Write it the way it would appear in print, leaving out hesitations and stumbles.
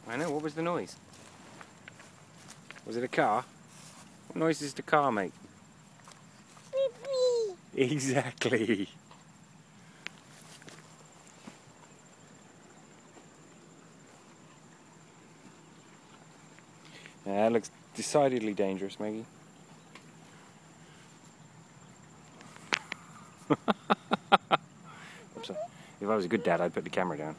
I know, what was the noise? Was it a car? What noise does the car make? Beep beep. Exactly. That looks decidedly dangerous, Maggie. I'm sorry. If I was a good dad, I'd put the camera down.